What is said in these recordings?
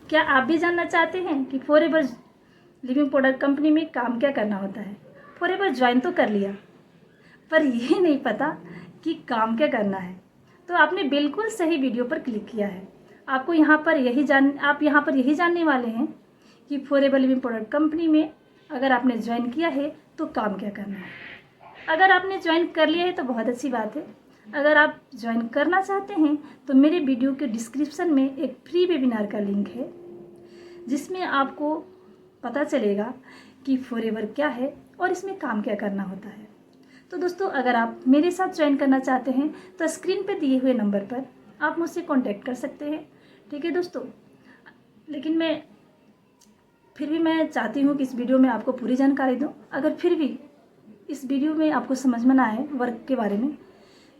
क्या आप भी जानना चाहते हैं कि फॉरएवर लिविंग प्रोडक्ट कंपनी में काम क्या करना होता है? फॉरएवर ज्वाइन तो कर लिया, पर ये नहीं पता कि काम क्या करना है। तो आपने बिल्कुल सही वीडियो पर क्लिक किया है। आप यहाँ पर यही जानने वाले हैं कि फॉरएवर लिविंग प्रोडक्ट कंपनी में अगर आपने ज्वाइन किया है तो काम क्या करना है। अगर आपने ज्वाइन कर लिया है तो बहुत अच्छी बात है। अगर आप ज्वाइन करना चाहते हैं तो मेरे वीडियो के डिस्क्रिप्शन में एक फ्री वेबिनार का लिंक है, जिसमें आपको पता चलेगा कि फॉरएवर क्या है और इसमें काम क्या करना होता है। तो दोस्तों, अगर आप मेरे साथ ज्वाइन करना चाहते हैं तो स्क्रीन पर दिए हुए नंबर पर आप मुझसे कांटेक्ट कर सकते हैं। ठीक है दोस्तों, लेकिन फिर भी मैं चाहती हूँ कि इस वीडियो में आपको पूरी जानकारी दूँ। अगर फिर भी इस वीडियो में आपको समझ में ना आए, वर्क के बारे में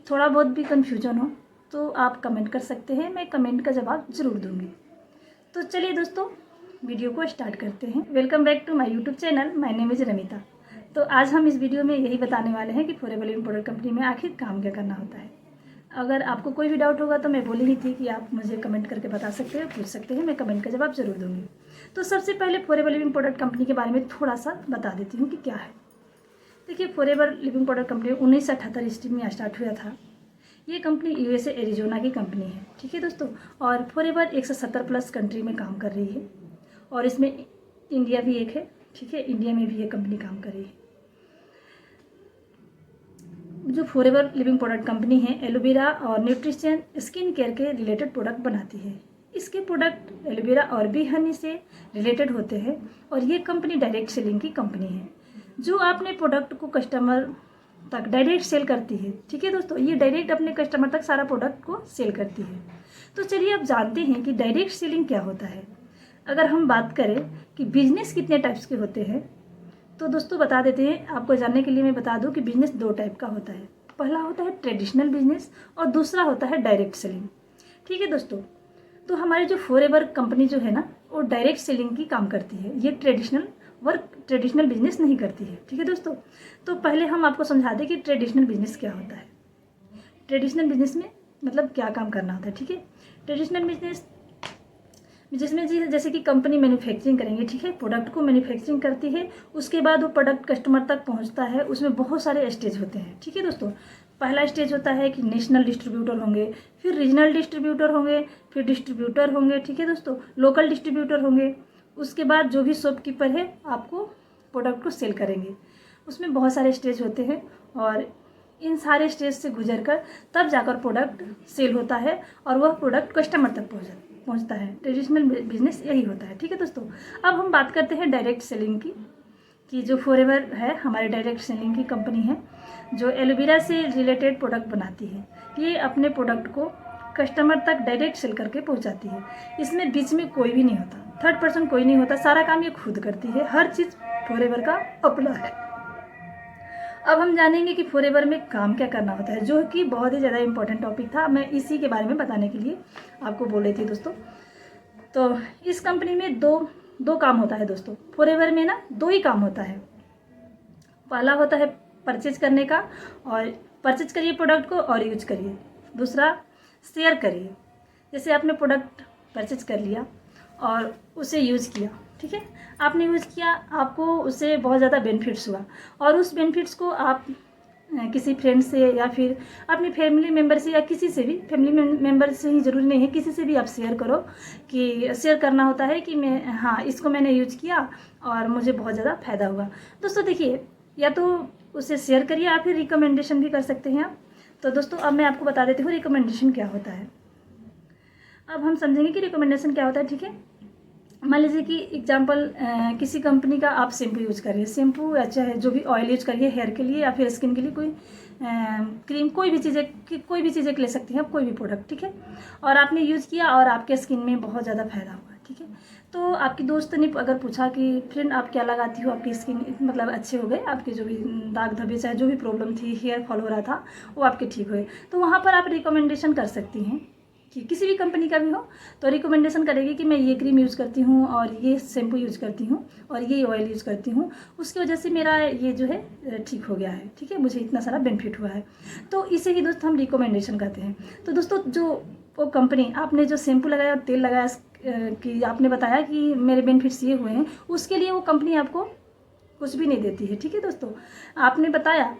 थोड़ा बहुत भी कन्फ्यूजन हो, तो आप कमेंट कर सकते हैं। मैं कमेंट का जवाब ज़रूर दूँगी। तो चलिए दोस्तों, वीडियो को स्टार्ट करते हैं। Welcome back to my YouTube channel. My name is Ramita. तो आज हम इस वीडियो में यही बताने वाले हैं कि फॉरएवर लिविंग प्रोडक्ट कंपनी में आखिर काम क्या करना होता है। अगर आपको कोई भी डाउट होगा तो मैं बोली ही थी कि आप मुझे कमेंट करके बता सकते हैं, पूछ सकते हैं। मैं कमेंट का जवाब ज़रूर दूँगी। तो सबसे पहले फॉरएवर लिविंग प्रोडक्ट कंपनी के बारे में थोड़ा सा बता देती हूँ कि क्या है। देखिए, फॉरएवर लिविंग प्रोडक्ट कंपनी 1978 ईस्वी में स्टार्ट हुआ था। ये कंपनी यूएसए एरिजोना की कंपनी है। ठीक है दोस्तों, और फॉरएवर 170 प्लस कंट्री में काम कर रही है और इसमें इंडिया भी एक है। ठीक है, इंडिया में भी ये कंपनी काम कर रही है। जो फॉरएवर लिविंग प्रोडक्ट कंपनी है, एलोवेरा और न्यूट्रिशन स्किन केयर के रिलेटेड प्रोडक्ट बनाती है। इसके प्रोडक्ट एलोवेरा और बी हनी से रिलेटेड होते हैं और ये कंपनी डायरेक्ट सेलिंग की कंपनी है, जो अपने प्रोडक्ट को कस्टमर तक डायरेक्ट सेल करती है। ठीक है दोस्तों, ये डायरेक्ट अपने कस्टमर तक सारा प्रोडक्ट को सेल करती है। तो चलिए अब जानते हैं कि डायरेक्ट सेलिंग क्या होता है। अगर हम बात करें कि बिजनेस कितने टाइप्स के होते हैं, तो दोस्तों बता देते हैं। आपको जानने के लिए मैं बता दूं कि बिजनेस दो टाइप का होता है। पहला होता है ट्रेडिशनल बिजनेस और दूसरा होता है डायरेक्ट सेलिंग। ठीक है दोस्तों, तो हमारी जो फॉरएवर कंपनी जो है ना, वो डायरेक्ट सेलिंग की काम करती है। ये ट्रेडिशनल बिजनेस नहीं करती है। ठीक है दोस्तों, तो पहले हम आपको समझा दें कि ट्रेडिशनल बिजनेस क्या होता है। ट्रेडिशनल बिजनेस में मतलब क्या काम करना होता है। ठीक है, ट्रेडिशनल बिजनेस जिसमें जैसे कि कंपनी मैन्युफैक्चरिंग करेंगे। ठीक है, प्रोडक्ट को मैन्युफैक्चरिंग करती है, उसके बाद वो प्रोडक्ट कस्टमर तक पहुंचता है। उसमें बहुत सारे स्टेज होते हैं। ठीक है दोस्तों, पहला स्टेज होता है कि नेशनल डिस्ट्रीब्यूटर होंगे, फिर रीजनल डिस्ट्रीब्यूटर होंगे, फिर डिस्ट्रीब्यूटर होंगे। ठीक है दोस्तों, लोकल डिस्ट्रीब्यूटर होंगे। उसके बाद जो भी शॉपकीपर है आपको प्रोडक्ट को सेल करेंगे। उसमें बहुत सारे स्टेज होते हैं और इन सारे स्टेज से गुजर कर तब जाकर प्रोडक्ट सेल होता है और वह प्रोडक्ट कस्टमर तक पहुंचता है। ट्रेडिशनल बिजनेस यही होता है। ठीक है दोस्तों, अब हम बात करते हैं डायरेक्ट सेलिंग की, कि जो फॉरएवर है हमारे डायरेक्ट सेलिंग की कंपनी है, जो एलोवेरा से रिलेटेड प्रोडक्ट बनाती है। ये अपने प्रोडक्ट को कस्टमर तक डायरेक्ट सेल करके पहुंचाती है। इसमें बीच में कोई भी नहीं होता, थर्ड पर्सन कोई नहीं होता, सारा काम ये खुद करती है। हर चीज़ फॉरएवर का अपना है। अब हम जानेंगे कि फॉरएवर में काम क्या करना होता है, जो कि बहुत ही ज़्यादा इंपॉर्टेंट टॉपिक था। मैं इसी के बारे में बताने के लिए आपको बोल रही थी दोस्तों। तो इस कंपनी में दो काम होता है दोस्तों। फॉरएवर में ना दो ही काम होता है। पहला होता है परचेज करने का, और परचेज करिए प्रोडक्ट को और यूज करिए। दूसरा शेयर करिए। जैसे आपने प्रोडक्ट परचेज कर लिया और उसे यूज़ किया। ठीक है, आपने यूज़ किया, आपको उससे बहुत ज़्यादा बेनिफिट्स हुआ और उस बेनिफिट्स को आप किसी फ्रेंड से या फिर अपनी फैमिली मेम्बर से या किसी से भी, फैमिली मेम्बर से ही ज़रूरी नहीं है, किसी से भी आप शेयर करो। कि शेयर करना होता है कि इसको मैंने यूज़ किया और मुझे बहुत ज़्यादा फ़ायदा हुआ। दोस्तों देखिए, या तो उसे शेयर करिए या फिर रिकमेंडेशन भी कर सकते हैं आप। तो दोस्तों अब मैं आपको बता देती हूँ रिकमेंडेशन क्या होता है। अब हम समझेंगे कि रिकमेंडेशन क्या होता है। ठीक है, मान लीजिए कि एग्जांपल किसी कंपनी का आप शैम्पू यूज़ करिए, शैम्पू या चाहे जो भी ऑयल यूज़ करिए हेयर के लिए या फिर स्किन के लिए, कोई क्रीम, कोई भी चीज़ें ले सकती हैं आप, कोई भी प्रोडक्ट। ठीक है, और आपने यूज़ किया और आपके स्किन में बहुत ज़्यादा फायदा हुआ। ठीक है, तो आपकी दोस्त ने अगर पूछा कि फ्रेंड आप क्या लगाती हो, आपकी स्किन मतलब अच्छे हो गए, आपके जो भी दाग धब्बे चाहे जो भी प्रॉब्लम थी, हेयर फॉल हो रहा था, वो आपके ठीक हुए, तो वहाँ पर आप रिकमेंडेशन कर सकती हैं कि किसी भी कंपनी का भी हो तो रिकमेंडेशन करेगी कि मैं ये क्रीम यूज़ करती हूँ और ये शैम्पू यूज़ करती हूँ और ये ऑयल यूज़ करती हूँ, उसकी वजह से मेरा ये जो है ठीक हो गया है। ठीक है, मुझे इतना सारा बेनिफिट हुआ है। तो इसे ही दोस्त हम रिकमेंडेशन कहते हैं। तो दोस्तों जो वो कंपनी, आपने जो शैम्पू लगाया और तेल लगाया कि आपने बताया कि मेरे बेनिफिट्स ये हुए हैं, उसके लिए वो कंपनी आपको कुछ भी नहीं देती है। ठीक है दोस्तों, आपने बताया,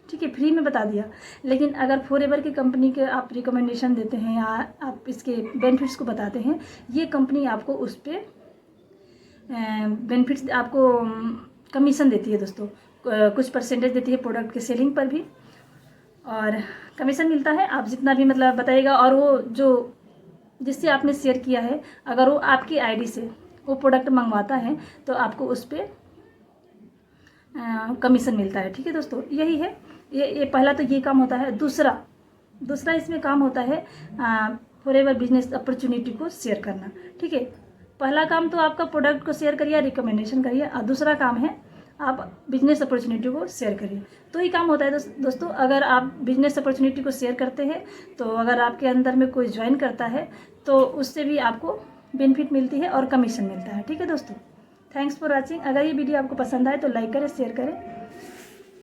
ठीक है, फ्री में बता दिया। लेकिन अगर फॉरएवर की कंपनी के आप रिकमेंडेशन देते हैं या आप इसके बेनिफिट्स को बताते हैं, ये कंपनी आपको उस पर बेनिफिट्स, आपको कमीशन देती है दोस्तों। कुछ परसेंटेज देती है प्रोडक्ट के सेलिंग पर भी, और कमीशन मिलता है। आप जितना भी मतलब बताइएगा, और वो जो जिससे आपने शेयर किया है, अगर वो आपकी आईडी से वो प्रोडक्ट मंगवाता है तो आपको उस पर कमीशन मिलता है। ठीक है दोस्तों, यही है। ये पहला तो ये काम होता है। दूसरा इसमें काम होता है फॉरएवर बिजनेस अपॉर्चुनिटी को शेयर करना। ठीक है, पहला काम तो आपका प्रोडक्ट को शेयर करिए, रिकमेंडेशन करिए, और दूसरा काम है आप बिजनेस अपॉर्चुनिटी को शेयर करिए। तो ये काम होता है दोस्तों। अगर आप बिजनेस अपॉर्चुनिटी को शेयर करते हैं तो अगर आपके अंदर में कोई ज्वाइन करता है तो उससे भी आपको बेनिफिट मिलती है और कमीशन मिलता है। ठीक है दोस्तों, थैंक्स फॉर वॉचिंग। अगर ये वीडियो आपको पसंद आए तो लाइक करें, शेयर करें।